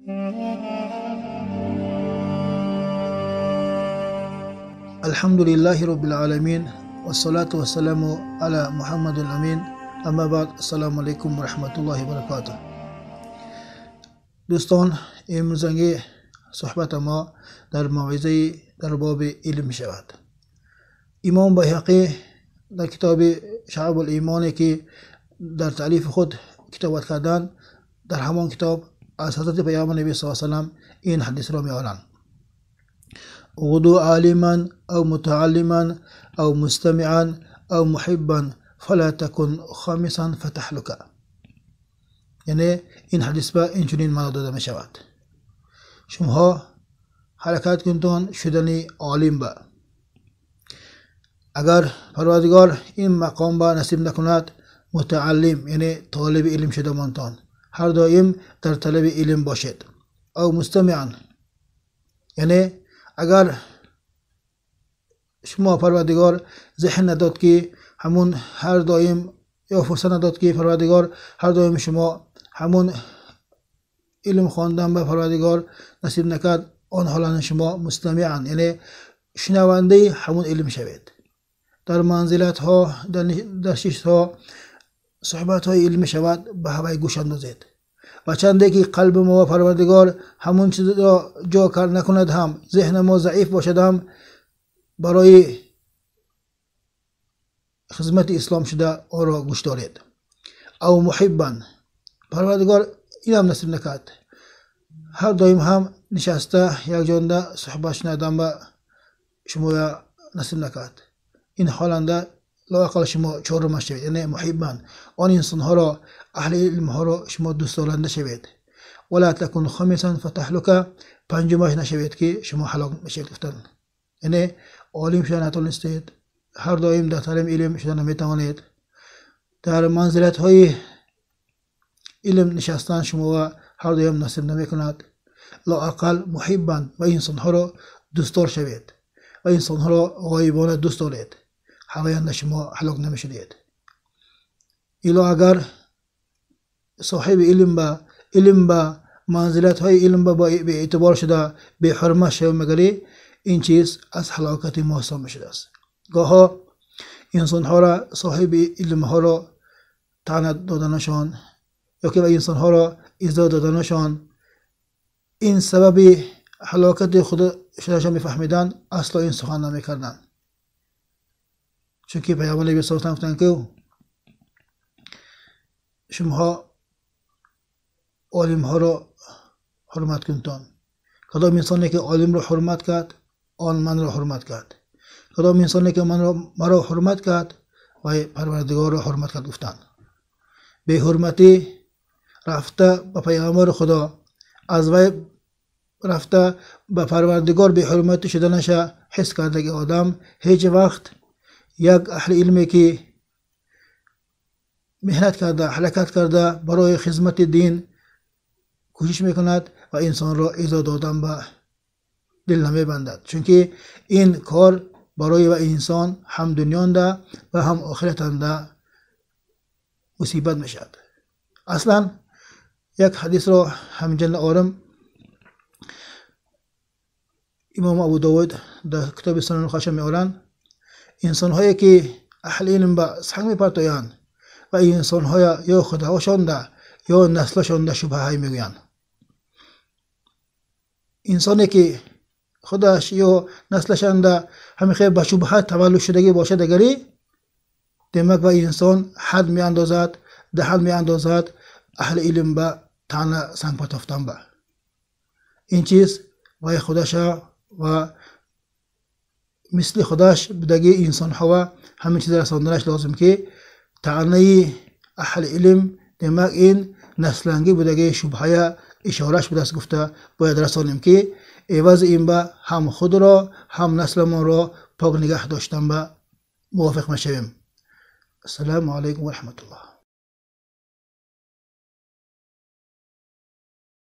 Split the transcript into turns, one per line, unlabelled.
الحمد لله رب العالمين والصلاة والسلام على محمد الأمين. اما بعد، السلام علیکم و رحمت الله و برکاته. دوستان، امروزنگی صحبت ما در موعظه در باب علم شود. امام بیهقی در کتاب شعب الایمان که در تعلیف خود کتابت کردن، در همان کتاب از حضرت پیامبر نبی صلی الله علیه و سلم این حدیث را می‌آورند: غدو عالما او متعلما او مستمعا او محبا فلا تكن خامسا فتهلك. یعنی این حدیث به اینچنین معنا داده می شود: شما حرکت کنتون شدنی عالم با. اگر پروردگار این مقام با نصیب نکند، متعلم یعنی طالب علم شده مانتان، هر دائم در طلب علم باشید. او مستمعا یعنی اگر شما پروردگار ذهن نداد که همون هر دائم، یا فرصت نداد که پروردگار هر دائم شما همون علم خواندن به پروردگار نصیب نکرد، آن حالا شما مستمعن یعنی شنونده همون علم شوید. در منزلت ها، در شش ها صحبت های علم شود، به هوای گوش اندازید. و چنده که قلب ما و پروردگار همون چیز را جا کار نکند، هم ذهن ما ضعیف باشد، هم برای خدمت اسلام شده آن را گوش دارید. او محبا، پروردگار این هم نصیب نکرد، هر دایم هم نشسته یک جانده صحبت شنیدن به شما نصیب نکرد، این حالنده لااقل شما چهارم شوید، یعنی محبا، آن انسان ها را، اهل علم ها را شما دوست دارنده شوید. ولا تکن خامسا فتهلك، پنجمش نشوید که شما هلاک میشید. گفتن یعنی عالم شدن نتوانستید، هر دائم در طلب علم شدن نمیتوانید، در منزلت های علم نشستن شما هر دائم نصیب نمیکند. لااقل محبا، و انسان ها را دوست دار شوید و انسان ها را غایبانه دوست دارید، هوایند شما هلاک نمیشدید. الا اگر صاحب علم با منزلت های علم به اعتبار شده به حرمت شو مگری، این چیز از هلاکت محسوب میشده است. گاها انسان ها را، صاحب علم ها را طعنه دادنشان یا که به انسان ها را ایذا دادنشان، این سبب هلاکت خود شدهشان میفهمیدن، اصلا این سخن نمیکردن. چون که پیامبر نبی صلی الله علیه و سلم گفتند که شما عالم ها را حرمت کنتان. کدام انسانی که عالم را حرمت کرد، آن من را حرمت کرد. کدام انسانی که مرا حرمت کرد، و پروردگار را حرمت کرد. گفتند به حرمتی رفته به پیامبر خدا، از وی رفته به پروردگار به حرمت شدنش حس کرده که آدم هیچ وقت یک اهل علمی که مهنت کرده، حرکت کرده، برای خدمت دین کوشش میکند و انسان را ایذا دادن به دل نمیبندد، چون که این کار برای و انسان هم دنیا و هم آخرت مصیبت میشد. اصلا یک حدیث را همینجا آرم امام ابو داود در کتاب سنن خودش میارند: انسان هایی که اهل علم به سنگ میپرتایند و این انسان های یا خداهاشان ده یا نسلشان ده شبهه های میگویند. انسانی که خودش یا نسلشان ده همیشه به شبهه تولد شدگی باشد، اگری دمک به انسان حد می اندازد، دهن می اندازد، اهل علم به طعنه سنگ پرتافتن به این چیز و خودش و مثل خودش بدگی انسان ها همین چیز رساندنش لازم که طعنه اهل علم دمک این نسلنگی بدگی شبهه اشارش به دست گفته باید رسانیم که عوض این به هم خود را هم نسل ما را پاک نگه داشتن به موافق میشویم. السلام علیکم و رحمت الله.